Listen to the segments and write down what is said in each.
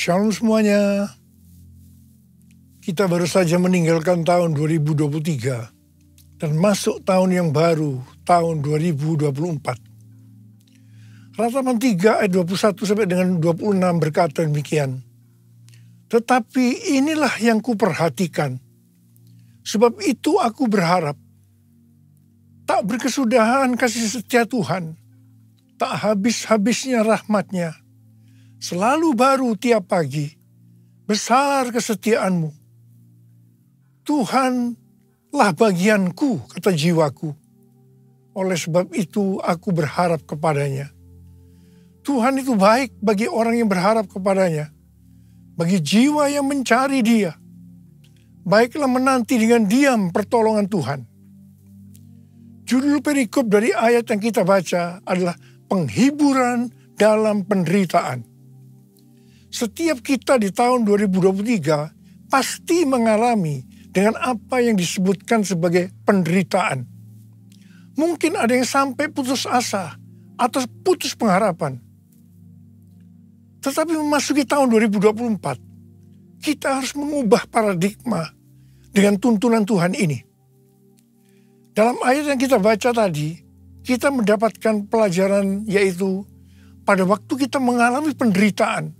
Shalom semuanya. Kita baru saja meninggalkan tahun 2023 dan masuk tahun yang baru, tahun 2024. Rataman 3 ayat 21 sampai dengan 26 berkata demikian. Tetapi inilah yang kuperhatikan, sebab itu aku berharap. Tak berkesudahan kasih setia Tuhan, tak habis-habisnya rahmat-Nya. Selalu baru tiap pagi, besar kesetiaanmu. Tuhanlah bagianku, kata jiwaku. Oleh sebab itu aku berharap kepadanya. Tuhan itu baik bagi orang yang berharap kepadanya. Bagi jiwa yang mencari Dia. Baiklah menanti dengan diam pertolongan Tuhan. Judul perikop dari ayat yang kita baca adalah penghiburan dalam penderitaan. Setiap kita di tahun 2023 pasti mengalami dengan apa yang disebutkan sebagai penderitaan. Mungkin ada yang sampai putus asa atau putus pengharapan. Tetapi memasuki tahun 2024, kita harus mengubah paradigma dengan tuntunan Tuhan ini. Dalam ayat yang kita baca tadi, kita mendapatkan pelajaran yaitu pada waktu kita mengalami penderitaan,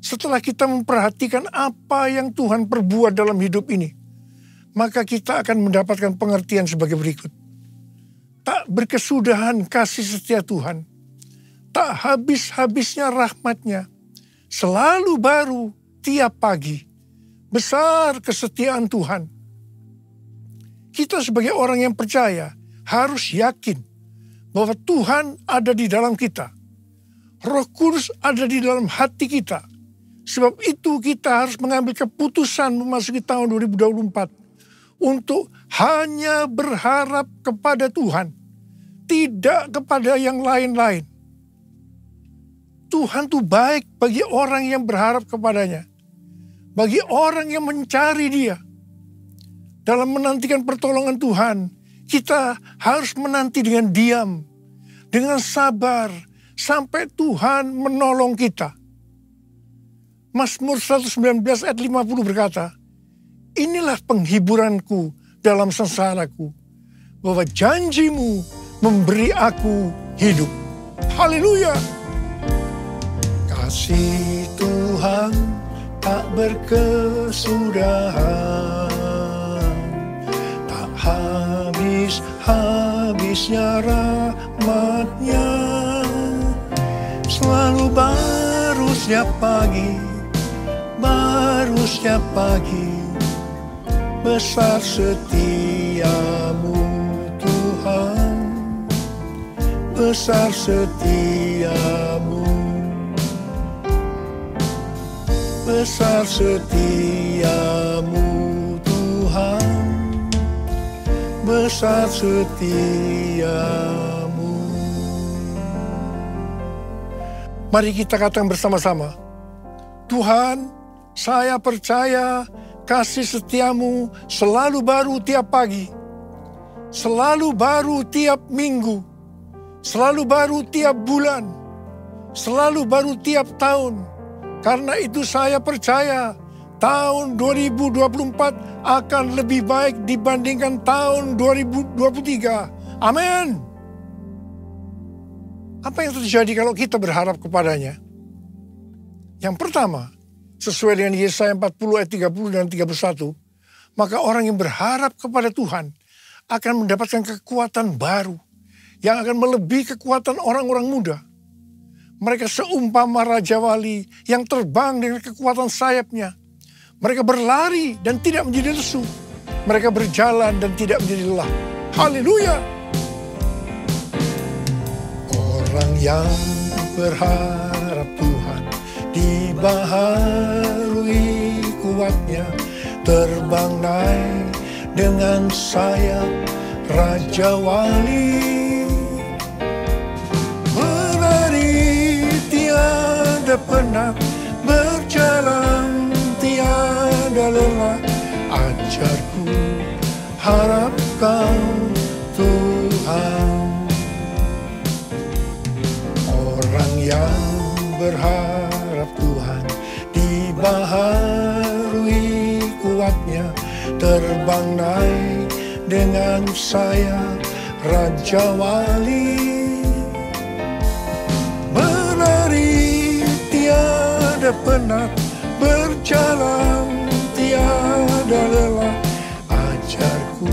setelah kita memperhatikan apa yang Tuhan perbuat dalam hidup ini, maka kita akan mendapatkan pengertian sebagai berikut. Tak berkesudahan kasih setia Tuhan, tak habis-habisnya rahmat-Nya, selalu baru tiap pagi, besar kesetiaan Tuhan. Kita sebagai orang yang percaya harus yakin bahwa Tuhan ada di dalam kita. Roh Kudus ada di dalam hati kita. Sebab itu kita harus mengambil keputusan memasuki tahun 2024 untuk hanya berharap kepada Tuhan, tidak kepada yang lain-lain. Tuhan itu baik bagi orang yang berharap kepadanya, bagi orang yang mencari Dia. Dalam menantikan pertolongan Tuhan, kita harus menanti dengan diam, dengan sabar, sampai Tuhan menolong kita. Mazmur 119 ayat 50 berkata, inilah penghiburanku dalam sengsaraku, bahwa janji-Mu memberi aku hidup. Haleluya! Kasih Tuhan tak berkesudahan, tak habis-habisnya rahmat-Nya, selalu baru setiap pagi, baru setiap pagi, besar setiamu Tuhan, besar setiamu, besar setiamu Tuhan, besar setiamu. Mari kita katakan bersama-sama, Tuhan, saya percaya kasih setiamu selalu baru tiap pagi, selalu baru tiap minggu, selalu baru tiap bulan, selalu baru tiap tahun. Karena itu saya percaya tahun 2024 akan lebih baik dibandingkan tahun 2023. Amin. Apa yang terjadi kalau kita berharap kepadanya? Yang pertama, sesuai dengan Yesaya 40 ayat 30 dan 31, maka orang yang berharap kepada Tuhan akan mendapatkan kekuatan baru yang akan melebihi kekuatan orang-orang muda. Mereka seumpama Raja Wali yang terbang dengan kekuatan sayapnya. Mereka berlari dan tidak menjadi lesu. Mereka berjalan dan tidak menjadi lelah. Haleluya! Orang yang berharap Tuhan dibaharui kuatnya, terbang naik dengan sayap Raja Wali. Berlari tiada penat, berjalan tiada lelah. Ajarku harap Kau Tuhan. Orang yang berharap Tuhan terbang naik dengan sayap Raja Wali. Menari tiada penat, berjalan tiada lelah, ajarku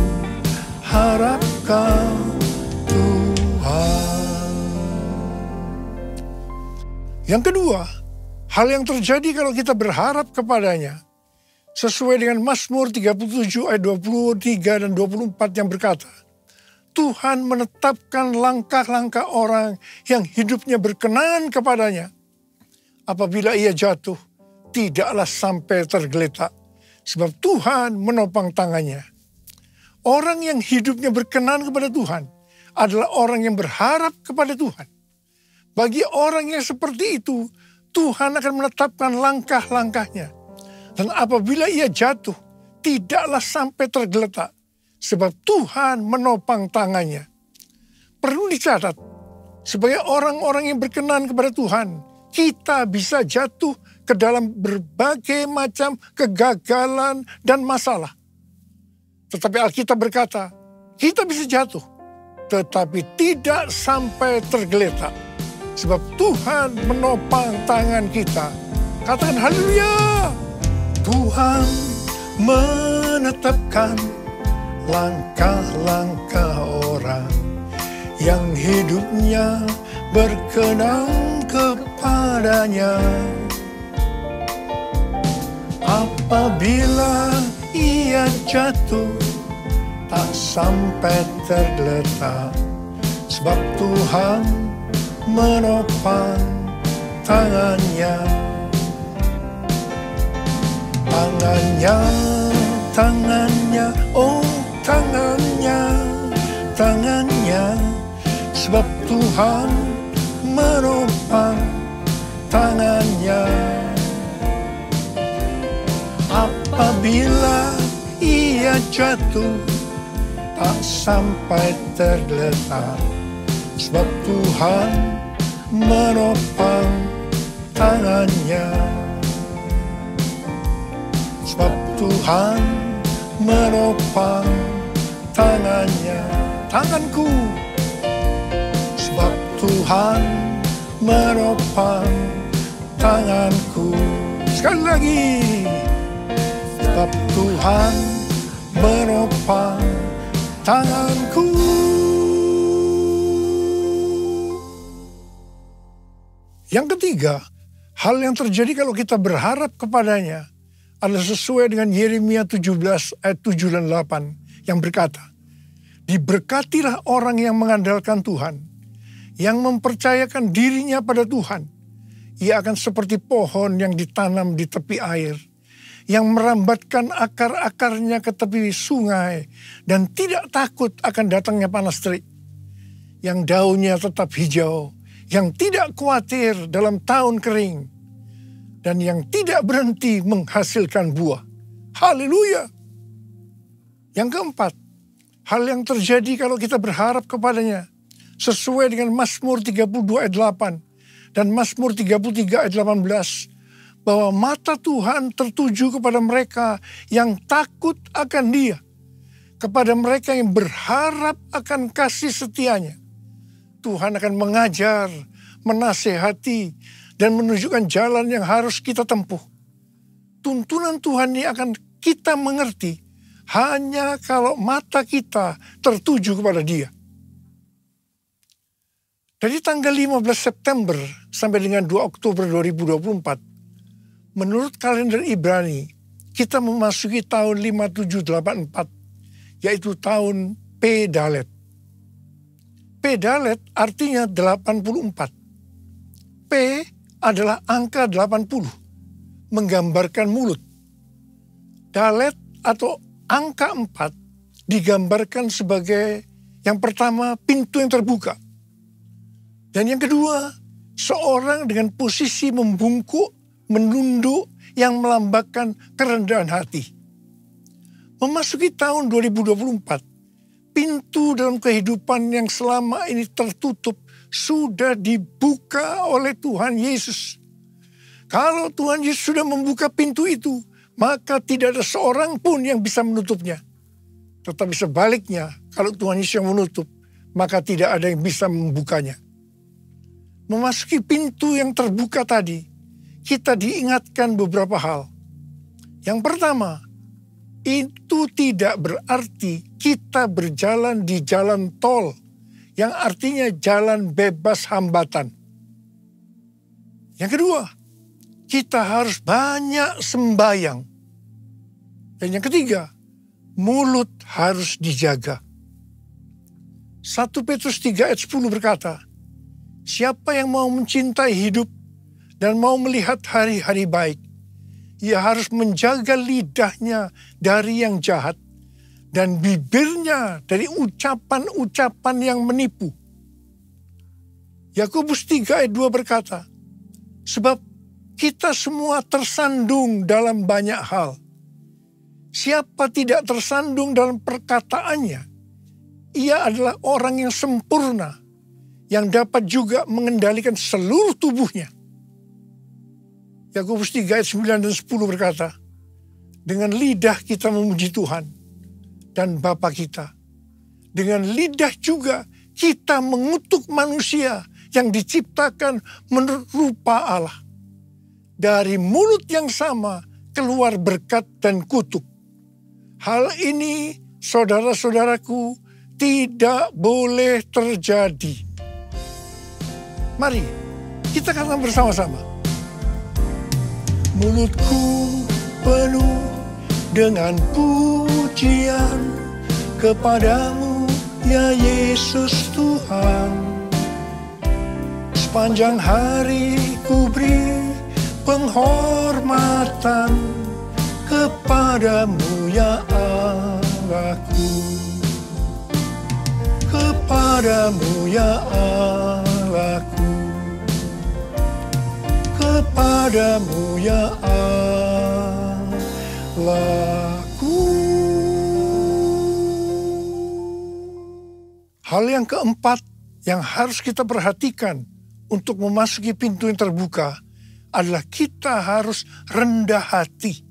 harap Kau Tuhan. Yang kedua, hal yang terjadi kalau kita berharap kepadanya, sesuai dengan Mazmur 37 ayat 23 dan 24 yang berkata, Tuhan menetapkan langkah-langkah orang yang hidupnya berkenan kepadanya. Apabila ia jatuh, tidaklah sampai tergeletak, sebab Tuhan menopang tangannya. Orang yang hidupnya berkenan kepada Tuhan adalah orang yang berharap kepada Tuhan. Bagi orang yang seperti itu, Tuhan akan menetapkan langkah-langkahnya. Dan apabila ia jatuh, tidaklah sampai tergeletak, sebab Tuhan menopang tangannya. Perlu dicatat, sebagai orang-orang yang berkenan kepada Tuhan, kita bisa jatuh ke dalam berbagai macam kegagalan dan masalah. Tetapi Alkitab berkata, kita bisa jatuh, tetapi tidak sampai tergeletak. Sebab Tuhan menopang tangan kita. Katakan haleluya. Tuhan menetapkan langkah-langkah orang yang hidupnya berkenan kepadanya. Apabila ia jatuh, tak sampai tergeletak, sebab Tuhan menopang tangannya. Tangannya, tangannya, oh tangannya, tangannya, sebab Tuhan menopang tangannya. Apabila ia jatuh, tak sampai tergeletak, sebab Tuhan menopang tangannya. Sebab Tuhan menopang tangannya. Tanganku, sebab Tuhan menopang tanganku. Sekali lagi, sebab Tuhan menopang tanganku. Yang ketiga, hal yang terjadi kalau kita berharap kepadanya adalah sesuai dengan Yeremia 17 ayat 7 dan 8 yang berkata, diberkatilah orang yang mengandalkan Tuhan, yang mempercayakan dirinya pada Tuhan. Ia akan seperti pohon yang ditanam di tepi air, yang merambatkan akar-akarnya ke tepi sungai dan tidak takut akan datangnya panas terik, yang daunnya tetap hijau, yang tidak khawatir dalam tahun kering, dan yang tidak berhenti menghasilkan buah. Haleluya. Yang keempat, hal yang terjadi kalau kita berharap kepadanya, sesuai dengan Mazmur 32 ayat 8 dan Mazmur 33 ayat 18, bahwa mata Tuhan tertuju kepada mereka yang takut akan Dia, kepada mereka yang berharap akan kasih setianya. Tuhan akan mengajar, menasehati, dan menunjukkan jalan yang harus kita tempuh. Tuntunan Tuhan ini akan kita mengerti hanya kalau mata kita tertuju kepada Dia. Dari tanggal 15 September sampai dengan 2 Oktober 2024, menurut kalender Ibrani, kita memasuki tahun 5784, yaitu tahun P Dalet. P Dalet artinya 84. P adalah angka 80, menggambarkan mulut. Dalet atau angka 4 digambarkan sebagai yang pertama, pintu yang terbuka. Dan yang kedua, seorang dengan posisi membungkuk, menunduk, yang melambangkan kerendahan hati. Memasuki tahun 2024, pintu dalam kehidupan yang selama ini tertutup sudah dibuka oleh Tuhan Yesus. Kalau Tuhan Yesus sudah membuka pintu itu, maka tidak ada seorang pun yang bisa menutupnya. Tetapi sebaliknya, kalau Tuhan Yesus yang menutup, maka tidak ada yang bisa membukanya. Memasuki pintu yang terbuka tadi, kita diingatkan beberapa hal. Yang pertama, itu tidak berarti kita berjalan di jalan tol, yang artinya jalan bebas hambatan. Yang kedua, kita harus banyak sembahyang. Dan yang ketiga, mulut harus dijaga. 1 Petrus 3 ayat 10 berkata, siapa yang mau mencintai hidup dan mau melihat hari-hari baik, ia harus menjaga lidahnya dari yang jahat dan bibirnya dari ucapan-ucapan yang menipu. Yakobus 3 ayat 2 berkata, sebab kita semua tersandung dalam banyak hal. Siapa tidak tersandung dalam perkataannya, ia adalah orang yang sempurna, yang dapat juga mengendalikan seluruh tubuhnya. Yakobus 3 ayat 9 dan 10 berkata, dengan lidah kita memuji Tuhan dan Bapa kita. Dengan lidah juga kita mengutuk manusia yang diciptakan menurut rupa Allah. Dari mulut yang sama keluar berkat dan kutuk. Hal ini, saudara-saudaraku, tidak boleh terjadi. Mari kita katakan bersama-sama. Mulutku penuh dengan pujian kepadamu, ya Yesus Tuhan. Sepanjang hari ku beri penghormatan kepadamu, ya Allahku. Kepadamu, ya Allahku. Kepadamu, ya Allahku. Hal yang keempat yang harus kita perhatikan untuk memasuki pintu yang terbuka adalah kita harus rendah hati.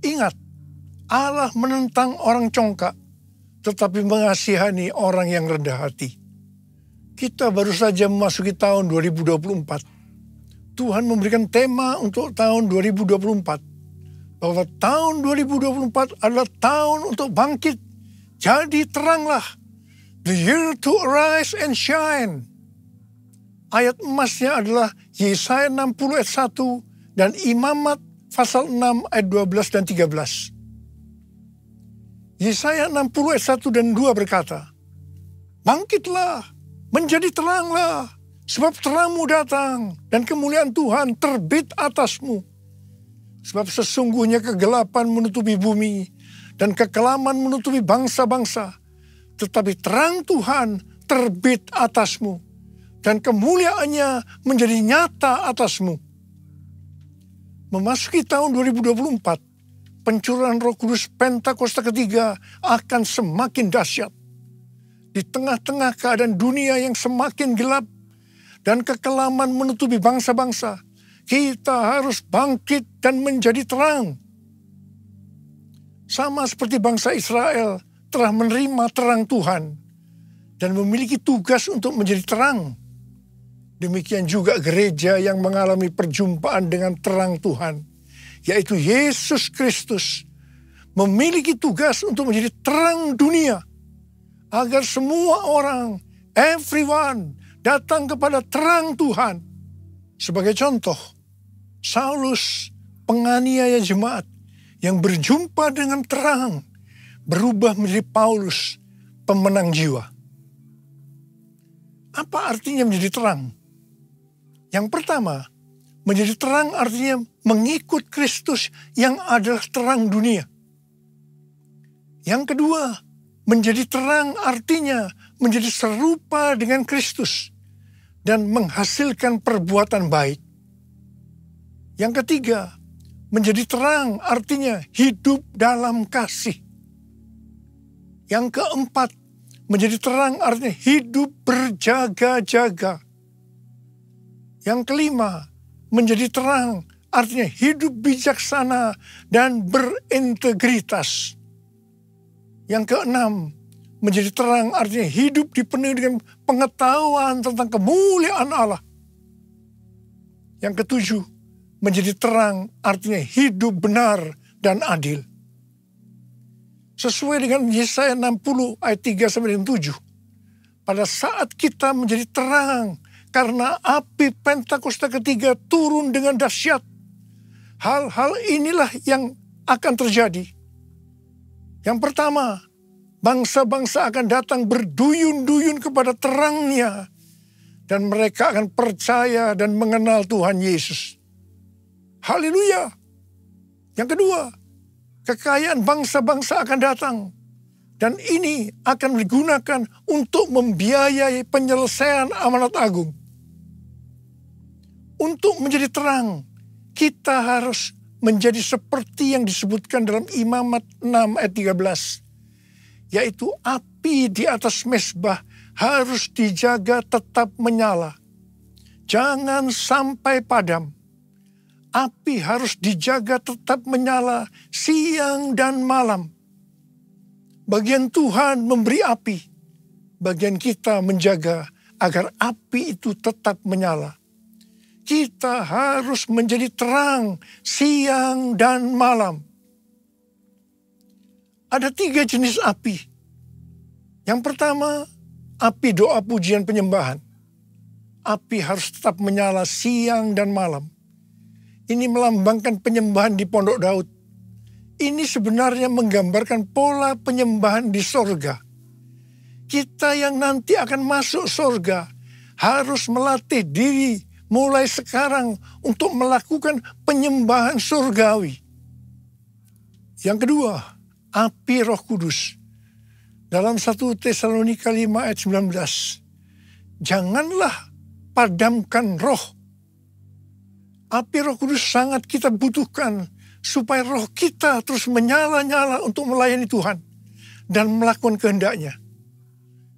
Ingat, Allah menentang orang congkak, tetapi mengasihani orang yang rendah hati. Kita baru saja memasuki tahun 2024. Tuhan memberikan tema untuk tahun 2024. Bahwa tahun 2024 adalah tahun untuk bangkit. Jadi teranglah. The year to arise and shine. Ayat emasnya adalah Yesaya 60 ayat 1 dan Imamat pasal 6 ayat 12 dan 13. Yesaya 60 ayat 1 dan 2 berkata, bangkitlah, menjadi teranglah, sebab terangmu datang dan kemuliaan Tuhan terbit atasmu. Sebab sesungguhnya kegelapan menutupi bumi dan kekelaman menutupi bangsa-bangsa. Tetapi terang Tuhan terbit atasmu dan kemuliaannya menjadi nyata atasmu. Memasuki tahun 2024, pencurahan Roh Kudus Pentakosta ketiga akan semakin dahsyat. Di tengah-tengah keadaan dunia yang semakin gelap dan kekelaman menutupi bangsa-bangsa, kita harus bangkit dan menjadi terang. Sama seperti bangsa Israel telah menerima terang Tuhan dan memiliki tugas untuk menjadi terang. Demikian juga gereja yang mengalami perjumpaan dengan terang Tuhan, yaitu Yesus Kristus, memiliki tugas untuk menjadi terang dunia, agar semua orang, everyone, datang kepada terang Tuhan. Sebagai contoh, Saulus, penganiaya jemaat yang berjumpa dengan terang, berubah menjadi Paulus, pemenang jiwa. Apa artinya menjadi terang? Yang pertama, menjadi terang artinya mengikut Kristus yang adalah terang dunia. Yang kedua, menjadi terang artinya menjadi serupa dengan Kristus dan menghasilkan perbuatan baik. Yang ketiga, menjadi terang artinya hidup dalam kasih. Yang keempat, menjadi terang artinya hidup berjaga-jaga. Yang kelima, menjadi terang artinya hidup bijaksana dan berintegritas. Yang keenam, menjadi terang artinya hidup dipenuhi dengan pengetahuan tentang kemuliaan Allah. Yang ketujuh, menjadi terang artinya hidup benar dan adil. Sesuai dengan Yesaya 60 ayat 3-7. Pada saat kita menjadi terang karena api Pentakosta ketiga turun dengan dahsyat. Hal-hal inilah yang akan terjadi. Yang pertama, bangsa-bangsa akan datang berduyun-duyun kepada terangnya. Dan mereka akan percaya dan mengenal Tuhan Yesus. Haleluya. Yang kedua, kekayaan bangsa-bangsa akan datang. Dan ini akan digunakan untuk membiayai penyelesaian amanat agung. Untuk menjadi terang, kita harus menjadi seperti yang disebutkan dalam Imamat 6 ayat 13. Yaitu api di atas mezbah harus dijaga tetap menyala. Jangan sampai padam. Api harus dijaga tetap menyala siang dan malam. Bagian Tuhan memberi api. Bagian kita menjaga agar api itu tetap menyala. Kita harus menjadi terang siang dan malam. Ada 3 jenis api. Yang pertama, api doa pujian penyembahan. Api harus tetap menyala siang dan malam. Ini melambangkan penyembahan di Pondok Daud. Ini sebenarnya menggambarkan pola penyembahan di sorga. Kita yang nanti akan masuk sorga harus melatih diri mulai sekarang untuk melakukan penyembahan surgawi. Yang kedua, api Roh Kudus. Dalam 1 Tesalonika 5 ayat 19. Janganlah padamkan roh. Api Roh Kudus sangat kita butuhkan supaya roh kita terus menyala-nyala untuk melayani Tuhan dan melakukan kehendak-Nya.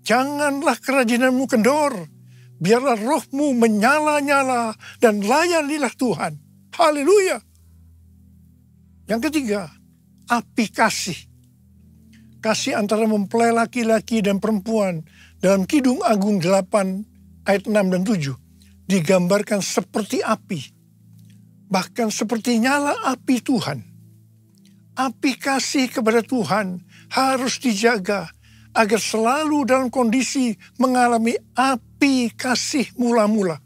Janganlah kerajinanmu kendor, biarlah rohmu menyala-nyala dan layanilah Tuhan. Haleluya. Yang ketiga, api kasih. Kasih antara mempelai laki-laki dan perempuan dalam Kidung Agung 8 ayat 6 dan 7 digambarkan seperti api. Bahkan seperti nyala api Tuhan. Api kasih kepada Tuhan harus dijaga agar selalu dalam kondisi mengalami api kasih mula-mula.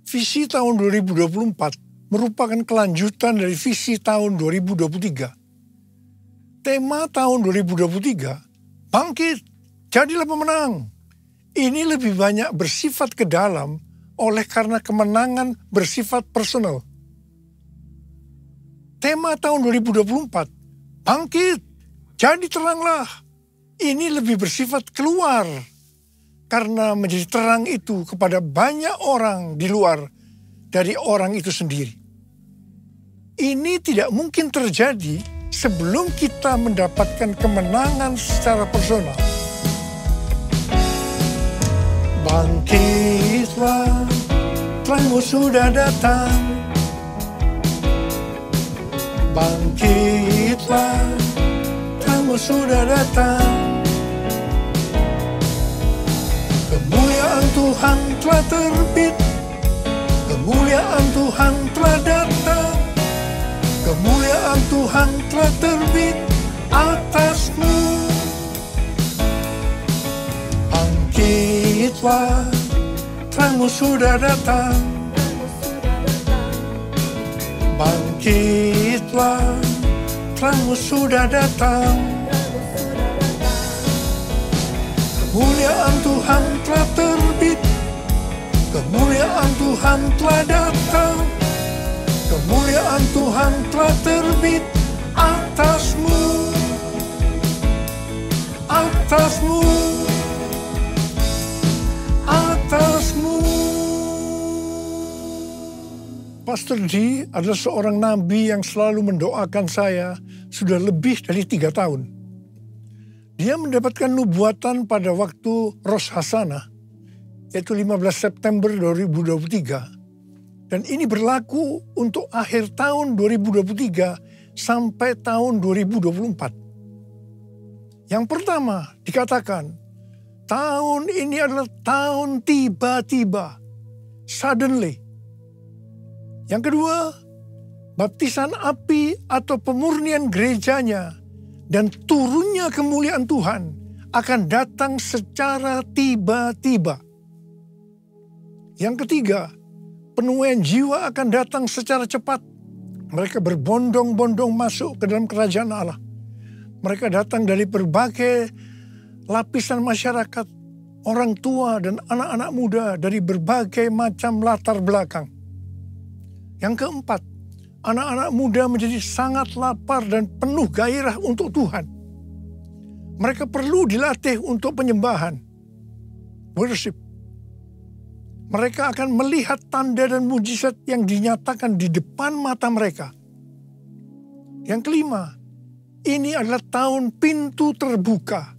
Visi tahun 2024 merupakan kelanjutan dari visi tahun 2023. Tema tahun 2023, bangkit, jadilah pemenang. Ini lebih banyak bersifat ke dalam oleh karena kemenangan bersifat personal. Tema tahun 2024, bangkit, jadi teranglah. Ini lebih bersifat keluar. Karena menjadi terang itu kepada banyak orang di luar dari orang itu sendiri. Ini tidak mungkin terjadi sebelum kita mendapatkan kemenangan secara personal. Bangkitlah, terangmu sudah datang. Bangkitlah, terangmu sudah datang. Kemuliaan Tuhan telah terbit, kemuliaan Tuhan telah datang. Kemuliaan Tuhan telah terbit atasmu. Bangkitlah, terangmu sudah datang. Bangkitlah, terangmu sudah datang. Kemuliaan Tuhan telah terbit, kemuliaan Tuhan telah datang. Kemuliaan Tuhan telah terbit atasmu, atasmu, atasmu. Pastor D adalah seorang nabi yang selalu mendoakan saya sudah lebih dari 3 tahun. Dia mendapatkan nubuatan pada waktu Rosh Hashanah, yaitu 15 September 2023. Dan ini berlaku untuk akhir tahun 2023 sampai tahun 2024. Yang pertama dikatakan, tahun ini adalah tahun tiba-tiba, suddenly. Yang kedua, baptisan api atau pemurnian gerejanya dan turunnya kemuliaan Tuhan akan datang secara tiba-tiba. Yang ketiga, penuaian jiwa akan datang secara cepat. Mereka berbondong-bondong masuk ke dalam kerajaan Allah. Mereka datang dari berbagai lapisan masyarakat, orang tua dan anak-anak muda dari berbagai macam latar belakang. Yang keempat, anak-anak muda menjadi sangat lapar dan penuh gairah untuk Tuhan. Mereka perlu dilatih untuk penyembahan, worship. Mereka akan melihat tanda dan mujizat yang dinyatakan di depan mata mereka. Yang kelima, ini adalah tahun pintu terbuka.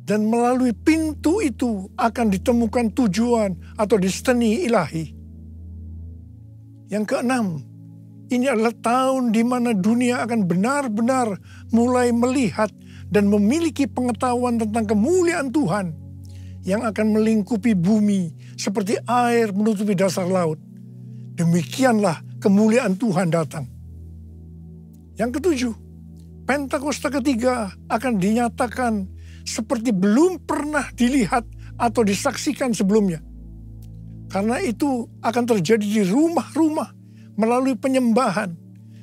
Dan melalui pintu itu akan ditemukan tujuan atau destiny ilahi. Yang keenam, ini adalah tahun di mana dunia akan benar-benar mulai melihat dan memiliki pengetahuan tentang kemuliaan Tuhan yang akan melingkupi bumi seperti air menutupi dasar laut. Demikianlah kemuliaan Tuhan datang. Yang ketujuh, Pentakosta ketiga akan dinyatakan seperti belum pernah dilihat atau disaksikan sebelumnya. Karena itu akan terjadi di rumah-rumah melalui penyembahan,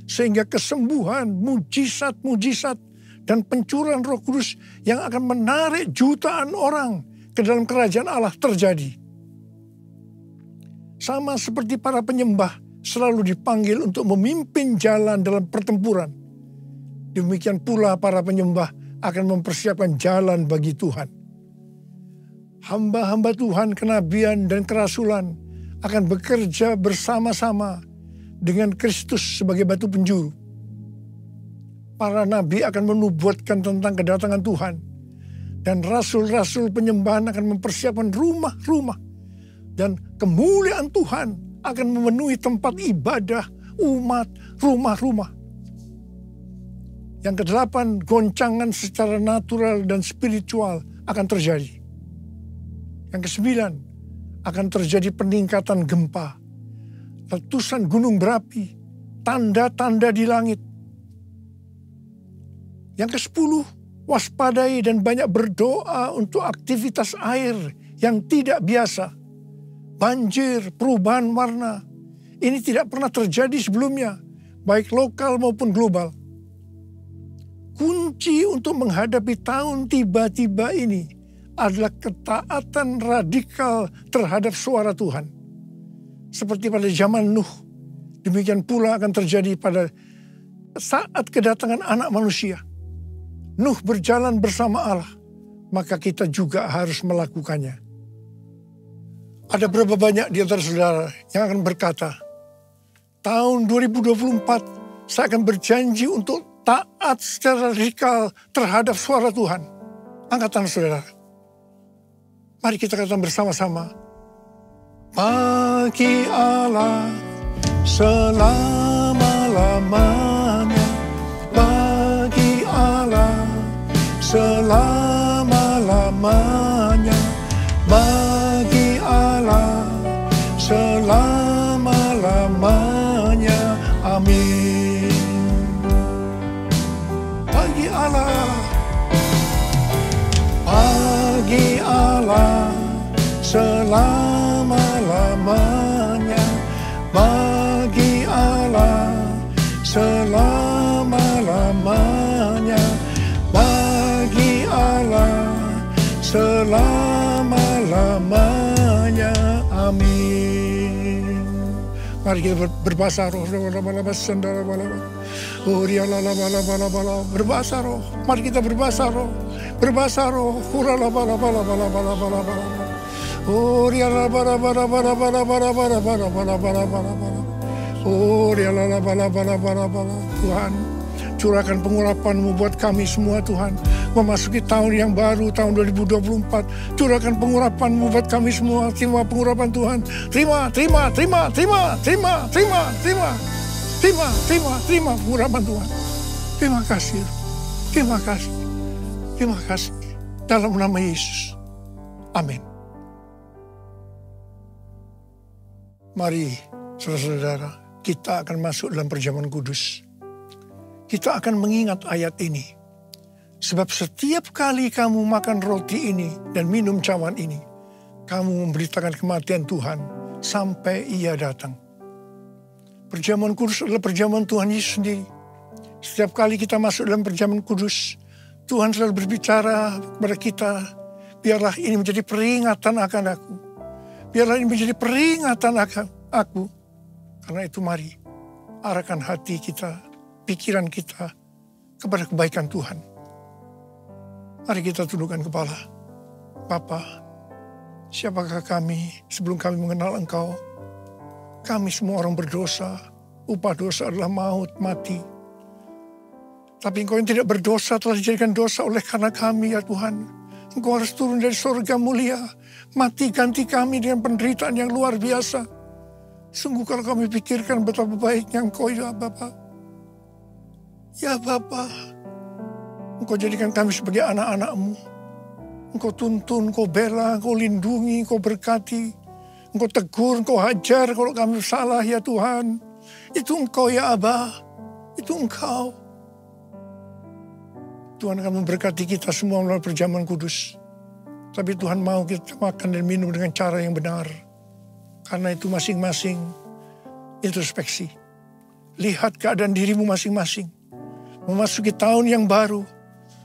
sehingga kesembuhan, mujizat-mujizat, dan pencurahan Roh Kudus yang akan menarik jutaan orang ke dalam kerajaan Allah terjadi. Sama seperti para penyembah selalu dipanggil untuk memimpin jalan dalam pertempuran, demikian pula para penyembah akan mempersiapkan jalan bagi Tuhan. Hamba-hamba Tuhan, kenabian dan kerasulan akan bekerja bersama-sama dengan Kristus sebagai batu penjuru. Para nabi akan menubuatkan tentang kedatangan Tuhan. Dan rasul-rasul penyembahan akan mempersiapkan rumah-rumah. Dan kemuliaan Tuhan akan memenuhi tempat ibadah, umat, rumah-rumah. Yang kedelapan, goncangan secara natural dan spiritual akan terjadi. Yang kesembilan, akan terjadi peningkatan gempa, letusan gunung berapi, tanda-tanda di langit. Yang kesepuluh, waspadai dan banyak berdoa untuk aktivitas air yang tidak biasa. Banjir, perubahan warna. Ini tidak pernah terjadi sebelumnya, baik lokal maupun global. Kunci untuk menghadapi tahun tiba-tiba ini adalah ketaatan radikal terhadap suara Tuhan. Seperti pada zaman Nuh, demikian pula akan terjadi pada saat kedatangan anak manusia. Nuh berjalan bersama Allah, maka kita juga harus melakukannya. Ada berapa banyak di antara saudara yang akan berkata, tahun 2024 saya akan berjanji untuk taat secara radikal terhadap suara Tuhan. Angkat tangan saudara. Mari kita katakan bersama-sama. Bagi Allah selama-lamanya. Bagi Allah selama-lamanya. Bagi Allah selama-lamanya. Amin. Bagi Allah, bagi Allah selama-lamanya. Bagi Allah selama-lamanya. Bagi Allah selama-lamanya. Amin. Mari kita berbahasa roh. Berbahasa roh. Mari kita berbahasa roh. Berbahasa roh. Tuhan, curahkan pengurapan-Mu buat kami semua Tuhan. memasuki tahun yang baru, tahun 2024. Curahkan pengurapan-Mu buat kami semua. Terima pengurapan Tuhan. Terima pengurapan Tuhan. Terima kasih. Terima kasih. Terima kasih. Dalam nama Yesus. Amin. Mari, saudara-saudara, kita akan masuk dalam perjamuan kudus. Kita akan mengingat ayat ini. Sebab setiap kali kamu makan roti ini dan minum cawan ini, kamu memberitakan kematian Tuhan sampai Ia datang. Perjamuan kudus adalah perjamuan Tuhan Yesus sendiri. Setiap kali kita masuk dalam perjamuan kudus, Tuhan selalu berbicara kepada kita, biarlah ini menjadi peringatan akan aku. Biarlah ini menjadi peringatan akan aku. Karena itu mari, arahkan hati kita, pikiran kita kepada kebaikan Tuhan. Mari kita tundukkan kepala. Bapa, siapakah kami sebelum kami mengenal Engkau? Kami semua orang berdosa. Upah dosa adalah maut, mati. Tapi Engkau yang tidak berdosa telah dijadikan dosa oleh karena kami, ya Tuhan. Engkau harus turun dari surga mulia. Mati ganti kami dengan penderitaan yang luar biasa. Sungguh kalau kami pikirkan betapa baiknya Engkau, ya Bapa. Ya Bapa, Engkau jadikan kami sebagai anak-anak-Mu. Engkau tuntun, Engkau bela, Engkau lindungi, Engkau berkati. Engkau tegur, Engkau hajar kalau kami salah, ya Tuhan. Itu Engkau, ya Abah. Itu Engkau. Tuhan akan memberkati kita semua melalui perjamuan kudus. Tapi Tuhan mau kita makan dan minum dengan cara yang benar. Karena itu masing-masing introspeksi. Lihat keadaan dirimu masing-masing. Memasuki tahun yang baru.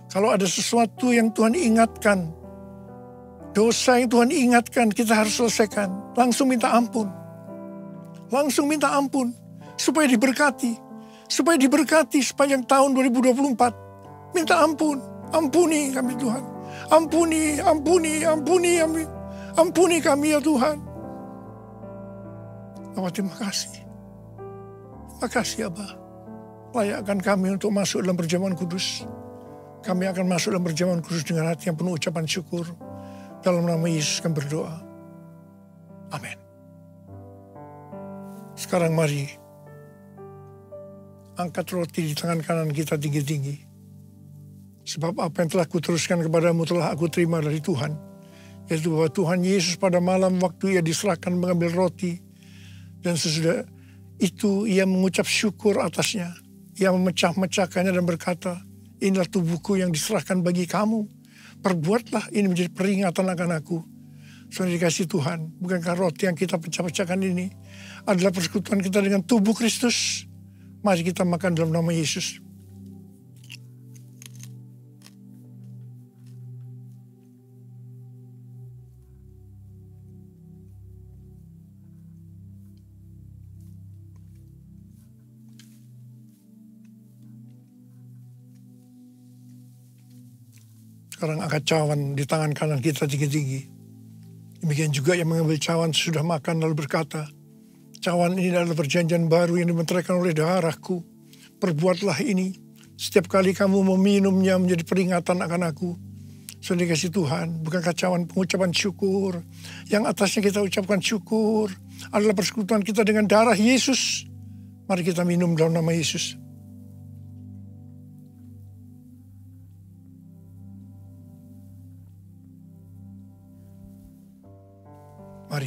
Kalau ada sesuatu yang Tuhan ingatkan, dosa yang Tuhan ingatkan, kita harus selesaikan. Langsung minta ampun. Langsung minta ampun. Supaya diberkati. Supaya diberkati sepanjang tahun 2024. Minta ampun. Ampuni kami Tuhan. Ampuni kami. Ampuni kami ya Tuhan. Bapak, terima kasih. Terima kasih Abah. Layakkan kami untuk masuk dalam perjamuan kudus. Kami akan masuk dalam perjamuan kudus dengan hati yang penuh ucapan syukur. Dalam nama Yesus kami berdoa. Amin. Sekarang mari angkat roti di tangan kanan kita tinggi-tinggi. Sebab apa yang telah kuteruskan kepadamu telah aku terima dari Tuhan. Yaitu bahwa Tuhan Yesus pada malam waktu Ia diserahkan mengambil roti. Dan sesudah itu Ia mengucap syukur atasnya. Ia memecah-mecahkannya dan berkata, inilah tubuhku yang diserahkan bagi kamu. Perbuatlah ini menjadi peringatan akan aku. Saudara dikasih Tuhan, bukankah roti yang kita pecah-pecahkan ini adalah persekutuan kita dengan tubuh Kristus? Mari kita makan dalam nama Yesus. Sekarang angkat cawan di tangan kanan kita tinggi-tinggi. Demikian juga yang mengambil cawan sudah makan lalu berkata, cawan ini adalah perjanjian baru yang dimeteraikan oleh darahku. Perbuatlah ini. Setiap kali kamu meminumnya menjadi peringatan akan aku. Saudara dikasih Tuhan, bukankah cawan pengucapan syukur? Yang atasnya kita ucapkan syukur adalah persekutuan kita dengan darah Yesus. Mari kita minum dalam nama Yesus. Mari,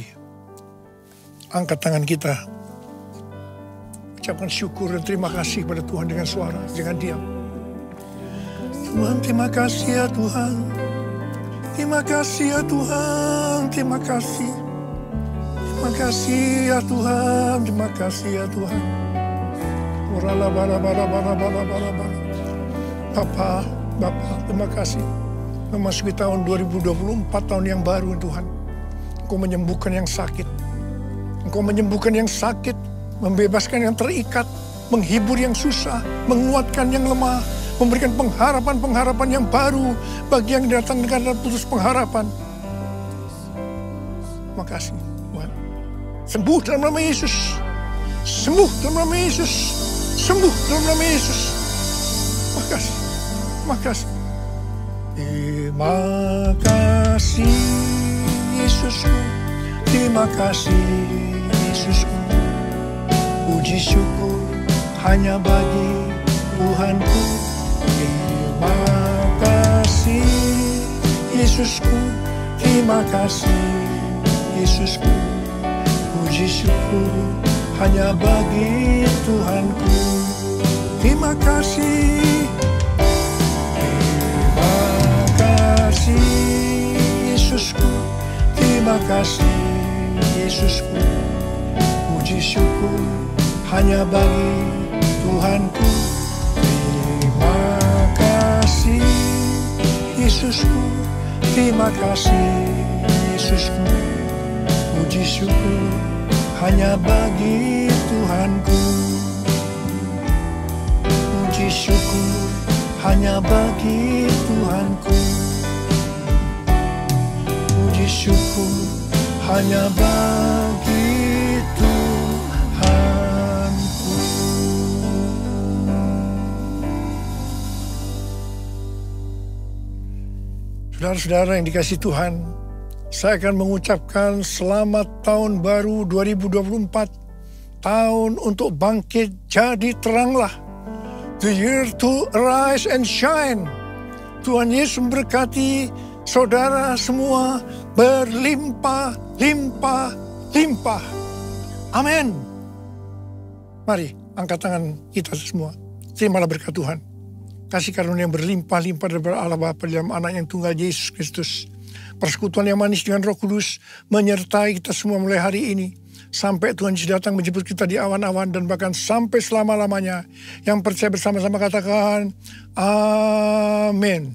angkat tangan kita. Ucapkan syukur dan terima kasih kepada Tuhan dengan suara, jangan diam. Tuhan, terima kasih ya Tuhan. Terima kasih ya Tuhan, terima kasih. Terima kasih ya Tuhan, terima kasih ya Tuhan. Bapa, terima kasih. Memasuki tahun 2024, tahun yang baru Tuhan. Engkau menyembuhkan yang sakit. Engkau menyembuhkan yang sakit, membebaskan yang terikat, menghibur yang susah, menguatkan yang lemah, memberikan pengharapan-pengharapan yang baru bagi yang datang dengan putus pengharapan. Makasih Tuhan. Sembuh dalam nama Yesus. Sembuh dalam nama Yesus. Sembuh dalam nama Yesus. Makasih. Makasih. Terima kasih Yesusku, terima kasih Yesusku. Puji syukur hanya bagi Tuhanku. Terima kasih Yesusku, terima kasih Yesusku. Puji syukur hanya bagi Tuhanku. Terima kasih. Terima kasih Yesusku, terima kasih Yesusku. Puji syukur hanya bagi Tuhanku. Terima kasih Yesusku, terima kasih Yesusku. Puji syukur hanya bagi Tuhanku. Puji syukur hanya bagi Tuhanku. Puji syukur hanya bagi Tuhanku. Saudara-saudara yang dikasihi Tuhan, saya akan mengucapkan selamat tahun baru 2024. Tahun untuk bangkit jadi teranglah. The year to arise and shine. Tuhan Yesus memberkati saudara semua berlimpah, limpah, limpah. Amin. Mari angkat tangan kita semua. Terimalah berkat Tuhan. Kasih karunia yang berlimpah-limpah dari Allah Bapa dalam anak yang tunggal Yesus Kristus. Persekutuan yang manis dengan Roh Kudus menyertai kita semua mulai hari ini. Sampai Tuhan Yesus datang menjemput kita di awan-awan dan bahkan sampai selama-lamanya. Yang percaya bersama-sama katakan, amin.